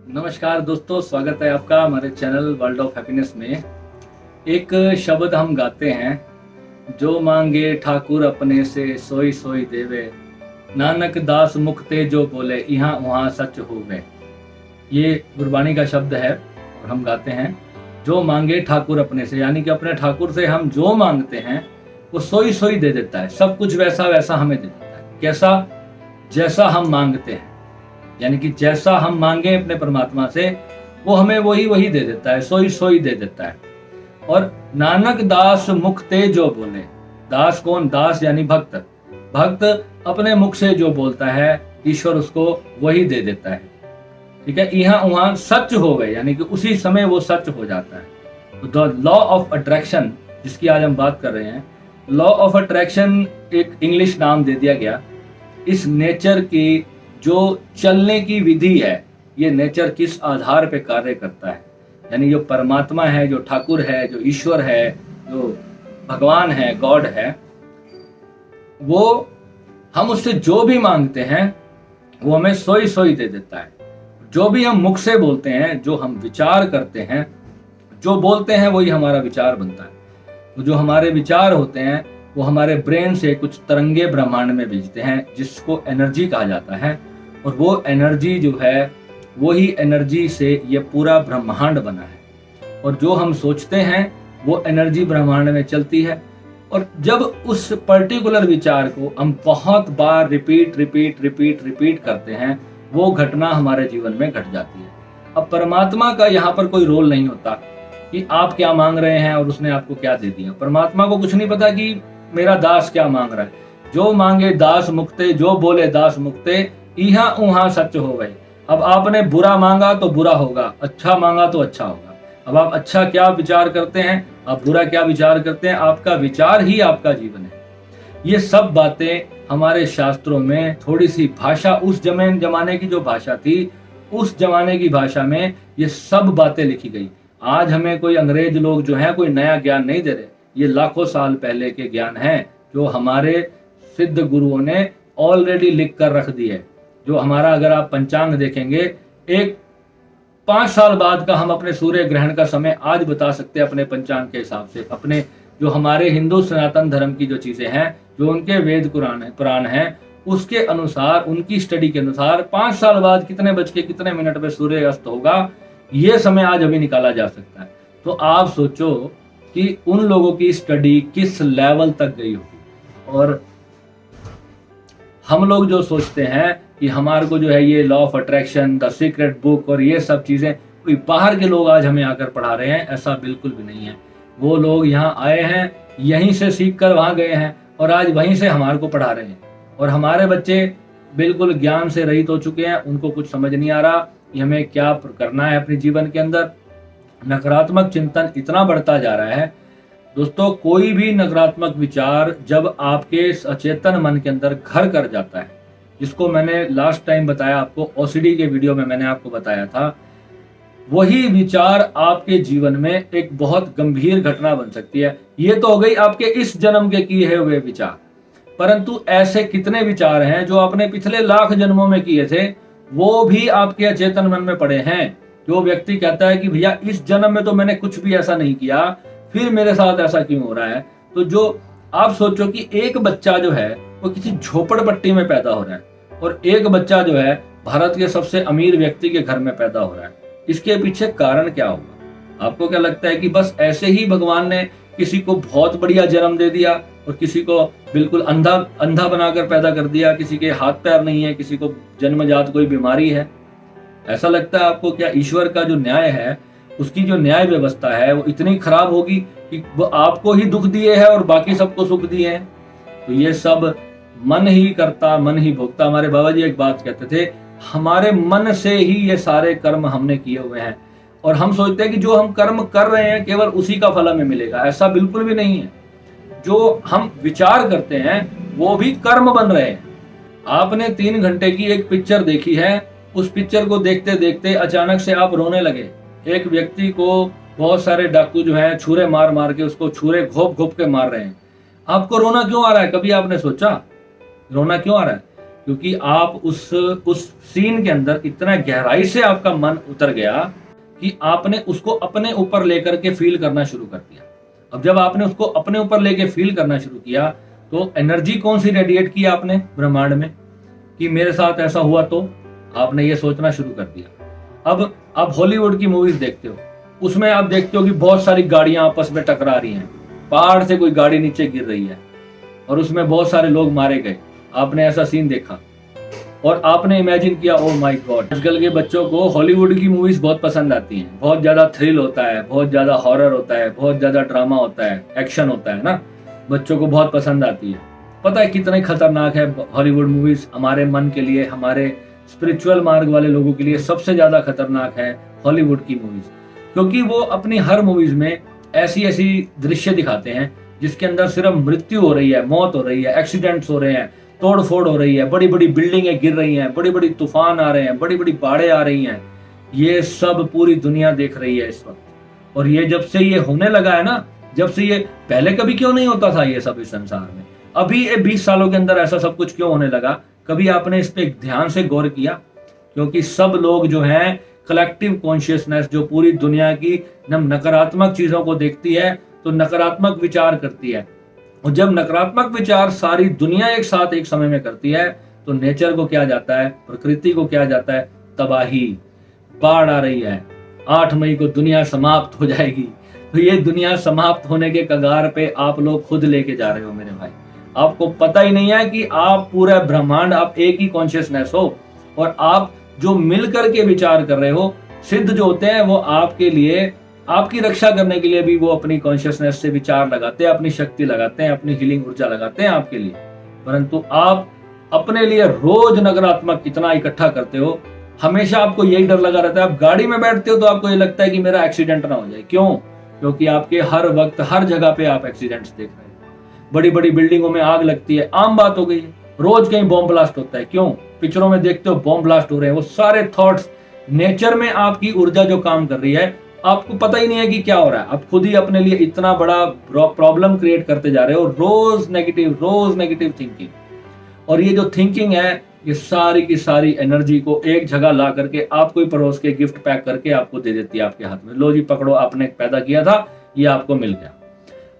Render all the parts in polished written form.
नमस्कार दोस्तों, स्वागत है आपका हमारे चैनल वर्ल्ड ऑफ हैप्पीनेस में। एक शब्द हम गाते हैं, जो मांगे ठाकुर अपने से सोई सोई देवे, नानक दास मुख ते जो बोले यहाँ वहाँ सच होवे। ये गुरबाणी का शब्द है और हम गाते हैं, जो मांगे ठाकुर अपने से, यानी कि अपने ठाकुर से हम जो मांगते हैं वो सोई सोई दे देता है। सब कुछ वैसा वैसा हमें दे देता है। कैसा? जैसा हम मांगते हैं, यानी कि जैसा हम मांगे अपने परमात्मा से वो हमें वही वही दे देता है, सोई सोई दे देता है। और नानक दास मुख ते जो बोले, दास कौन? दास यानी भक्त। भक्त अपने मुख से जो बोलता है ईश्वर उसको वही दे देता है। ठीक है, यहाँ वहां सच हो गए, यानी कि उसी समय वो सच हो जाता है। तो द लॉ ऑफ अट्रैक्शन, जिसकी आज हम बात कर रहे हैं, लॉ ऑफ अट्रैक्शन एक इंग्लिश नाम दे दिया गया। इस नेचर की जो चलने की विधि है, ये नेचर किस आधार पे कार्य करता है, यानी जो परमात्मा है, जो ठाकुर है, जो ईश्वर है, जो भगवान है, गॉड है, वो हम उससे जो भी मांगते हैं वो हमें सोई सोई दे देता है। जो भी हम मुख से बोलते हैं, जो हम विचार करते हैं, जो बोलते हैं वही हमारा विचार बनता है। तो जो हमारे विचार होते हैं वो हमारे ब्रेन से कुछ तरंगे ब्रह्मांड में भेजते हैं, जिसको एनर्जी कहा जाता है। और वो एनर्जी जो है, वही एनर्जी से ये पूरा ब्रह्मांड बना है। और जो हम सोचते हैं वो एनर्जी ब्रह्मांड में चलती है। और जब उस पर्टिकुलर विचार को हम बहुत बार रिपीट रिपीट रिपीट रिपीट करते हैं, वो घटना हमारे जीवन में घट जाती है। अब परमात्मा का यहाँ पर कोई रोल नहीं होता कि आप क्या मांग रहे हैं और उसने आपको क्या दे दिया। परमात्मा को कुछ नहीं पता कि मेरा दास क्या मांग रहा है। जो मांगे दास मुक्ते, जो बोले दास मुक्ते, यहाँ उहाँ सच हो गए। अब आपने बुरा मांगा तो बुरा होगा, अच्छा मांगा तो अच्छा होगा। अब आप अच्छा क्या विचार करते हैं, आप बुरा क्या विचार करते हैं, आपका विचार ही आपका जीवन है। ये सब बातें हमारे शास्त्रों में, थोड़ी सी भाषा, उस जमाने की जो भाषा थी, उस जमाने की भाषा में ये सब बातें लिखी गई। आज हमें कोई अंग्रेज लोग जो है कोई नया ज्ञान नहीं दे रहे। ये लाखों साल पहले के ज्ञान हैं जो हमारे सिद्ध गुरुओं ने ऑलरेडी लिख कर रख दी है। जो हमारा, अगर आप पंचांग देखेंगे, एक 5 साल बाद का हम अपने सूर्य ग्रहण का समय आज बता सकते हैं अपने पंचांग के हिसाब से। अपने जो हमारे हिंदू सनातन धर्म की जो चीजें हैं, जो उनके वेद पुराण हैं, उसके अनुसार, उनकी स्टडी के अनुसार 5 साल बाद कितने बज के कितने मिनट में सूर्य अस्त होगा, ये समय आज अभी निकाला जा सकता है। तो आप सोचो कि उन लोगों की स्टडी किस लेवल तक गई होगी। और हम लोग जो सोचते हैं कि हमारे को जो है ये law of attraction, the secret book और ये सब चीजें कोई बाहर के लोग आज हमें आकर पढ़ा रहे हैं, ऐसा बिल्कुल भी नहीं है। वो लोग यहाँ आए हैं, यहीं से सीख कर वहां गए हैं और आज वहीं से हमारे को पढ़ा रहे हैं। और हमारे बच्चे बिल्कुल ज्ञान से रहित हो चुके हैं, उनको कुछ समझ नहीं आ रहा कि हमें क्या करना है अपने जीवन के अंदर। नकारात्मक चिंतन इतना बढ़ता जा रहा है दोस्तों। कोई भी नकारात्मक विचार जब आपके सचेतन मन के अंदर घर कर जाता है, जिसको मैंने लास्ट टाइम बताया आपको, ओसीडी के वीडियो में मैंने आपको बताया था, वही विचार आपके जीवन में एक बहुत गंभीर घटना बन सकती है। ये तो हो गई आपके इस जन्म के किए हुए विचार, परंतु ऐसे कितने विचार हैं जो आपने पिछले लाख जन्मों में किए थे, वो भी आपके अचेतन मन में पड़े हैं। जो व्यक्ति कहता है कि भैया इस जन्म में तो मैंने कुछ भी ऐसा नहीं किया, फिर मेरे साथ ऐसा क्यों हो रहा है। तो जो आप सोचो कि एक बच्चा जो है वो किसी झोपड़पट्टी में पैदा हो रहा है और एक बच्चा जो है भारत के सबसे अमीर व्यक्ति के घर में पैदा हो रहा है। इसके पीछे कारण क्या होगा? आपको क्या लगता है कि बस ऐसे ही भगवान ने किसी को बहुत बढ़िया जन्म दे दिया और किसी को बिल्कुल अंधा बनाकर पैदा कर दिया, किसी के हाथ पैर नहीं है, किसी को जन्मजात कोई बीमारी है? ऐसा लगता है आपको? क्या ईश्वर का जो न्याय है, उसकी जो न्याय व्यवस्था है, वो इतनी खराब होगी कि वो आपको ही दुख दिए है और बाकी सबको सुख दिए हैं? तो ये सब मन ही करता, मन ही भोगता। हमारे बाबा जी एक बात कहते थे, हमारे मन से ही ये सारे कर्म हमने किए हुए हैं। और हम सोचते हैं कि जो हम कर्म कर रहे हैं केवल उसी का फल हमें मिलेगा। ऐसा बिल्कुल भी नहीं है। जो हम विचार करते हैं वो भी कर्म बन रहे हैं। आपने 3 घंटे की एक पिक्चर देखी है, उस पिक्चर को देखते देखते अचानक से आप रोने लगे। एक व्यक्ति को बहुत सारे डाकू जो हैं छुरे मार मार के, उसको छुरे घोप घोप के मार रहे हैं। आपको रोना क्यों आ रहा है? कभी आपने सोचा रोना क्यों आ रहा है? क्योंकि आप उस सीन के अंदर इतना गहराई से आपका मन उतर गया कि आपने उसको अपने ऊपर लेकर के फील करना शुरू कर दिया। अब जब आपने उसको अपने ऊपर लेके फील करना शुरू किया तो एनर्जी कौन सी रेडिएट की आपने ब्रह्मांड में कि मेरे साथ ऐसा हुआ, तो आपने ये सोचना शुरू कर दिया। अब आप हॉलीवुड की मूवीज देखते हो, उसमें आप देखते हो कि बहुत सारी गाड़ियां आपस में टकरा रही हैं, पहाड़ से कोई गाड़ी नीचे गिर रही है और उसमें बहुत सारे लोग मारे गए। आपने ऐसा सीन देखा और आपने इमेजिन किया, ओ माय गॉड। आजकल के बच्चों को हॉलीवुड की मूवीज बहुत पसंद आती हैं, बहुत ज्यादा थ्रिल होता है, बहुत ज्यादा हॉरर होता है, बहुत ज्यादा ड्रामा होता है, एक्शन होता है ना, बच्चों को बहुत पसंद आती है। पता है कितने खतरनाक है हॉलीवुड मूवीज हमारे मन के लिए, हमारे स्पिरिचुअल मार्ग वाले लोगों के लिए सबसे ज्यादा खतरनाक है हॉलीवुड की मूवीज, क्योंकि वो अपनी हर मूवीज में ऐसी ऐसी दृश्य दिखाते हैं जिसके अंदर सिर्फ मृत्यु हो रही है, मौत हो रही है, एक्सीडेंट्स हो रहे हैं, तोड़ फोड़ हो रही है, बड़ी बड़ी बिल्डिंगें गिर रही हैं, बड़ी बड़ी तूफान आ रहे हैं, बड़ी बड़ी बाढ़ें आ रही हैं। ये सब पूरी दुनिया देख रही है इस वक्त। और ये जब से ये होने लगा है ना, जब से ये, पहले कभी क्यों नहीं होता था ये सब इस संसार में, अभी ये 20 सालों के अंदर ऐसा सब कुछ क्यों होने लगा? कभी आपने इस पे ध्यान से गौर किया? क्योंकि सब लोग जो हैं, कलेक्टिव कॉन्शियसनेस जो पूरी दुनिया की नकारात्मक चीजों को देखती है तो नकारात्मक विचार करती है, और जब नकारात्मक विचार सारी दुनिया एक साथ एक समय में करती है तो नेचर को क्या जाता है, प्रकृति को क्या जाता है, तबाही। बाढ़ आ रही है, 8 मई को दुनिया समाप्त हो जाएगी। तो ये दुनिया समाप्त होने के कगार पे आप लोग खुद लेके जा रहे हो मेरे भाई। आपको पता ही नहीं है कि आप पूरा ब्रह्मांड, आप एक ही कॉन्शियसनेस हो, और आप जो मिल करके विचार कर रहे हो, सिद्ध जो होते हैं वो आपके लिए, आपकी रक्षा करने के लिए भी वो अपनी कॉन्शियसनेस से विचार लगाते हैं, अपनी शक्ति लगाते हैं, अपनी हीलिंग ऊर्जा लगाते हैं आपके लिए। परंतु आप अपने लिए रोज नकारात्मक इतना इकट्ठा करते हो, हमेशा आपको यही डर लगा रहता है। आप गाड़ी में बैठते हो तो आपको ये लगता है कि मेरा एक्सीडेंट ना हो जाए। क्यों? क्योंकि आपके हर वक्त हर जगह पे आप एक्सीडेंट्स देख रहे हो। बड़ी बड़ी बिल्डिंगों में आग लगती है, आम बात हो गई है। रोज कहीं बॉम्ब ब्लास्ट होता है। क्यों? पिक्चरों में देखते हो बॉम्ब ब्लास्ट हो रहे हैं। वो सारे थॉट्स, नेचर में आपकी ऊर्जा जो काम कर रही है, आपको पता ही नहीं है कि क्या हो रहा है। आप खुद ही अपने लिए इतना बड़ा प्रॉब्लम क्रिएट करते जा रहे हो, रोज नेगेटिव थिंकिंग। और ये जो थिंकिंग है, ये सारी की सारी एनर्जी को एक जगह ला करके आपको ही परोस के, गिफ्ट पैक करके आपको दे देती है आपके हाथ में। लो जी पकड़ो, आपने पैदा किया था, ये आपको मिल गया।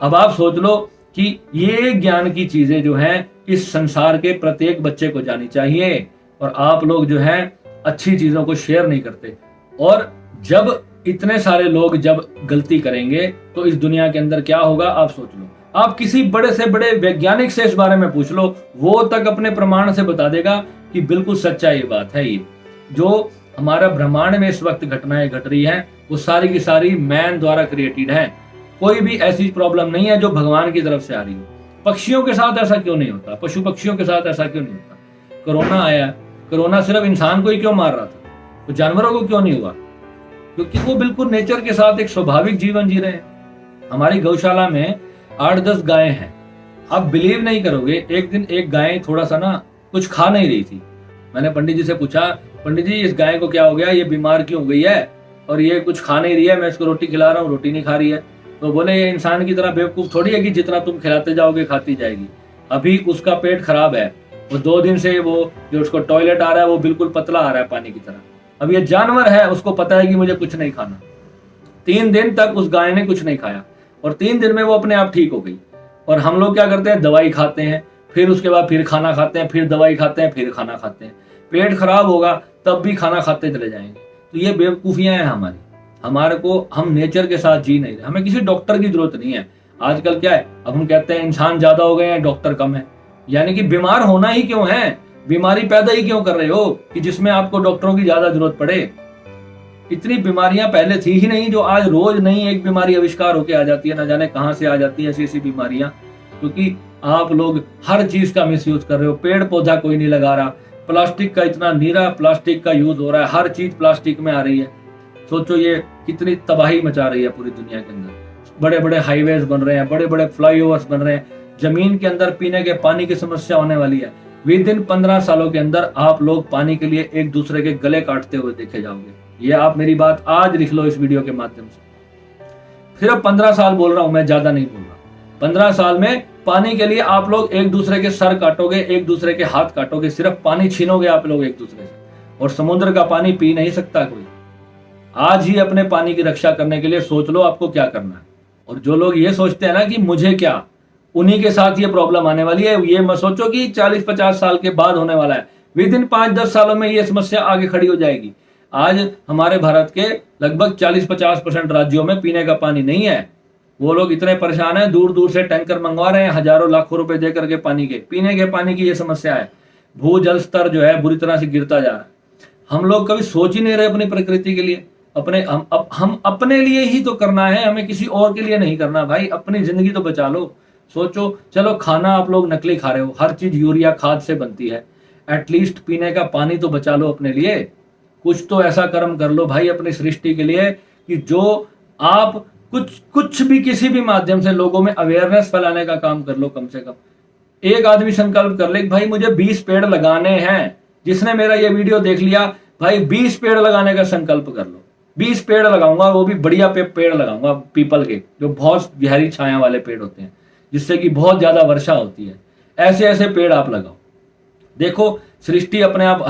अब आप सोच लो कि ये ज्ञान की चीजें जो हैं इस संसार के प्रत्येक बच्चे को जानी चाहिए, और आप लोग जो हैं अच्छी चीजों को शेयर नहीं करते। और जब इतने सारे लोग जब गलती करेंगे तो इस दुनिया के अंदर क्या होगा आप सोच लो। आप किसी बड़े से बड़े वैज्ञानिक से इस बारे में पूछ लो, वो तक अपने प्रमाण से बता देगा कि बिल्कुल सच्चा ये बात है। ये जो हमारा ब्रह्मांड में इस वक्त घटनाएं घट रही हैं, वो सारी की सारी मैन द्वारा क्रिएटेड है। कोई भी ऐसी प्रॉब्लम नहीं है जो भगवान की तरफ से आ रही हो। पक्षियों के साथ ऐसा क्यों नहीं होता? पशु पक्षियों के साथ ऐसा क्यों नहीं होता? कोरोना आया, कोरोना सिर्फ इंसान को ही क्यों मार रहा था, तो जानवरों को क्यों नहीं हुआ? क्योंकि वो बिल्कुल नेचर के साथ एक स्वाभाविक जीवन जी रहे हैं। हमारी गौशाला में 8-10 गायें हैं। आप बिलीव नहीं करोगे, एक दिन एक गाय थोड़ा सा ना कुछ खा नहीं रही थी। मैंने पंडित जी से पूछा, पंडित जी इस गाय को क्या हो गया, ये बीमार क्यों हो गई है और ये कुछ खा नहीं रही है, मैं इसको रोटी खिला रहा हूँ, रोटी नहीं खा रही है। तो बोले ये इंसान की तरह बेवकूफ थोड़ी है कि जितना तुम खिलाते जाओगे खाती जाएगी। अभी उसका पेट खराब है, वो 2 दिन से वो जो उसको टॉयलेट आ रहा है वो बिल्कुल पतला आ रहा है पानी की तरह। अब ये जानवर है, उसको पता है कि मुझे कुछ नहीं खाना। 3 दिन तक उस गाय ने कुछ नहीं खाया और 3 दिन में वो अपने आप ठीक हो गई। और हम लोग क्या करते हैं, दवाई खाते हैं, फिर उसके बाद फिर खाना खाते हैं, फिर दवाई खाते हैं, फिर खाना खाते हैं। पेट खराब होगा तब भी खाना खाते चले जाएंगे। तो ये बेवकूफियां हैं हमारी। हमारे को, हम नेचर के साथ जी नहीं रहे, हमें किसी डॉक्टर की जरूरत नहीं है। आजकल क्या है, अब हम कहते हैं इंसान ज्यादा हो गए हैं, डॉक्टर कम है। यानी कि बीमार होना ही क्यों है, बीमारी पैदा ही क्यों कर रहे हो कि जिसमें आपको डॉक्टरों की ज्यादा जरूरत पड़े। इतनी बीमारियां पहले थी ही नहीं, जो आज रोज नई एक बीमारी आविष्कार होके आ जाती है, ना जाने कहां से आ जाती है ऐसी ऐसी बीमारियां। क्योंकि आप लोग हर चीज का मिसयूज कर रहे हो। पेड़ पौधा कोई नहीं लगा रहा, प्लास्टिक का इतना नीरा प्लास्टिक का यूज हो रहा है, हर चीज प्लास्टिक में आ रही है। सोचो ये कितनी तबाही मचा रही है पूरी दुनिया के अंदर। बड़े बड़े हाईवेज बन रहे हैं, बड़े बड़े फ्लाईओवर्स बन रहे हैं, जमीन के अंदर पीने के पानी की समस्या होने वाली है। विद इन 15 सालों के अंदर आप लोग पानी के लिए एक दूसरे के गले काटते हुए देखे जाओगे। ये आप मेरी बात आज लिख लो इस वीडियो के माध्यम से। सिर्फ 15 साल बोल रहा हूं मैं, ज्यादा नहीं बोल रहा। 15 साल में पानी के लिए आप लोग एक दूसरे के सर काटोगे, एक दूसरे के हाथ काटोगे, सिर्फ पानी छीनोगे आप लोग एक दूसरे से, और समुद्र का पानी पी नहीं सकता कोई। आज ही अपने पानी की रक्षा करने के लिए सोच लो आपको क्या करना है। और जो लोग ये सोचते हैं ना कि मुझे क्या, उन्हीं के साथ ये प्रॉब्लम आने वाली है। ये मत सोचो कि 40-50 साल के बाद होने वाला है, विद इन 5-10 सालों में ये समस्या आगे खड़ी हो जाएगी। आज हमारे भारत के लगभग 40-50% राज्यों में पीने का पानी नहीं है। वो लोग इतने परेशान हैं, दूर दूर से टैंकर मंगवा रहे हैं, हजारों लाखों रुपए दे करके पानी के, पीने के पानी की ये समस्या है। भूजल स्तर जो है बुरी तरह से गिरता जा रहा है। हम लोग कभी सोच ही नहीं रहे अपनी प्रकृति के लिए, हम अपने लिए ही तो करना है, हमें किसी और के लिए नहीं करना भाई। अपनी जिंदगी तो बचा लो। सोचो, चलो खाना आप लोग नकली खा रहे हो, हर चीज यूरिया खाद से बनती है, एटलीस्ट पीने का पानी तो बचा लो अपने लिए। कुछ तो ऐसा कर्म कर लो भाई अपनी सृष्टि के लिए कि जो आप कुछ भी किसी भी माध्यम से लोगों में अवेयरनेस फैलाने का काम कर लो। कम से कम एक आदमी संकल्प कर ले भाई मुझे 20 पेड़ लगाने हैं। जिसने मेरा ये वीडियो देख लिया भाई, 20 पेड़ लगाने का संकल्प कर लो। 20 पेड़ लगाऊंगा, वो भी बढ़िया पेड़ लगाऊंगा, पीपल के, जो बहुत गहरी छाया वाले पेड़ होते हैं, जिससे कि बहुत ज्यादा वर्षा होती है। ऐसे ऐसे पेड़ आप लगाओ, देखो सृष्टि अपने आप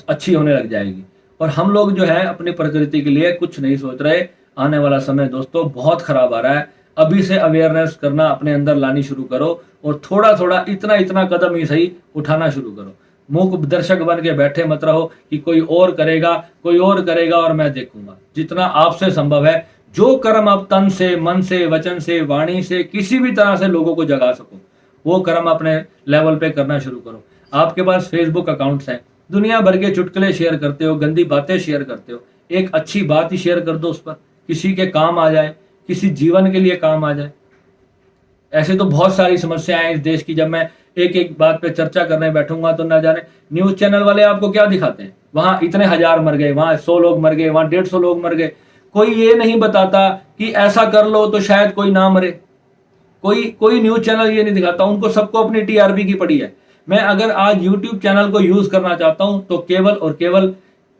अच्छी होने लग जाएगी। और हम लोग जो है अपनी प्रकृति के लिए कुछ नहीं सोच रहे। आने वाला समय दोस्तों बहुत खराब आ रहा है। अभी से अवेयरनेस करना अपने अंदर लानी शुरू करो, और थोड़ा थोड़ा इतना इतना कदम ही सही उठाना शुरू करो। मूक दर्शक बन के बैठे मत रहो कि कोई और करेगा और मैं देखूंगा। जितना आपसे संभव है, जो कर्म आप तन से, मन से, वचन से, वाणी से, किसी भी तरह से लोगों को जगा सको, वो कर्म अपने लेवल पे करना शुरू करो। आपके पास फेसबुक अकाउंट्स हैं, दुनिया भर के चुटकुले शेयर करते हो, गंदी बातें शेयर करते हो। एक अच्छी बात ही शेयर कर दो उस पर, किसी के काम आ जाए, किसी जीवन के लिए काम आ जाए। ऐसे तो बहुत सारी समस्याएं हैं इस देश की। जब मैं एक एक बात पे चर्चा करने बैठूंगा तो ना जाने न्यूज चैनल वाले आपको क्या दिखाते हैं, वहां इतने 1000 मर गए, वहां 100 लोग मर गए, वहां 150 लोग मर गए। कोई ये नहीं बताता कि ऐसा कर लो तो शायद कोई ना मरे। कोई न्यूज चैनल ये नहीं दिखाता। उनको सबको अपनी टीआरपी की पड़ी है। मैं अगर आज यूट्यूब चैनल को यूज करना चाहता हूं तो केवल और केवल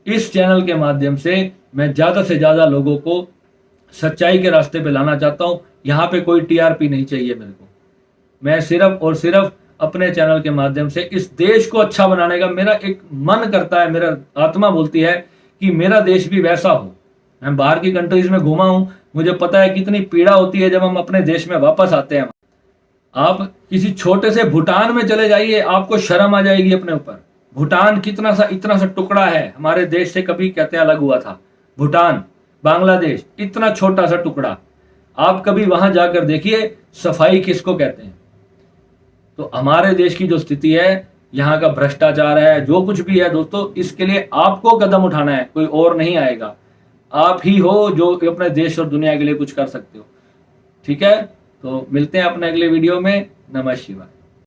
इस चैनल के माध्यम से मैं ज्यादा से ज्यादा लोगों को सच्चाई के रास्ते पे लाना चाहता हूं। यहाँ पे कोई टीआरपी नहीं चाहिए मेरे को। मैं सिर्फ और सिर्फ अपने चैनल के माध्यम से इस देश को अच्छा बनाने का मेरा एक मन करता है, मेरा आत्मा बोलती है कि मेरा देश भी वैसा हो। मैं बाहर की कंट्रीज में घूमा हूं, मुझे पता है कितनी पीड़ा होती है जब हम अपने देश में वापस आते हैं। आप किसी छोटे से भूटान में चले जाइए, आपको शर्म आ जाएगी अपने ऊपर। भूटान इतना सा टुकड़ा है, हमारे देश से कभी कहते हैं अलग हुआ था। भूटान, बांग्लादेश, इतना छोटा सा टुकड़ा। आप कभी वहां जाकर देखिए सफाई किसको कहते हैं। तो हमारे देश की जो स्थिति है, यहाँ का भ्रष्टाचार है, जो कुछ भी है दोस्तों, इसके लिए आपको कदम उठाना है, कोई और नहीं आएगा। आप ही हो जो अपने देश और दुनिया के लिए कुछ कर सकते हो। ठीक है, तो मिलते हैं अपने अगले वीडियो में। नमः शिवाय।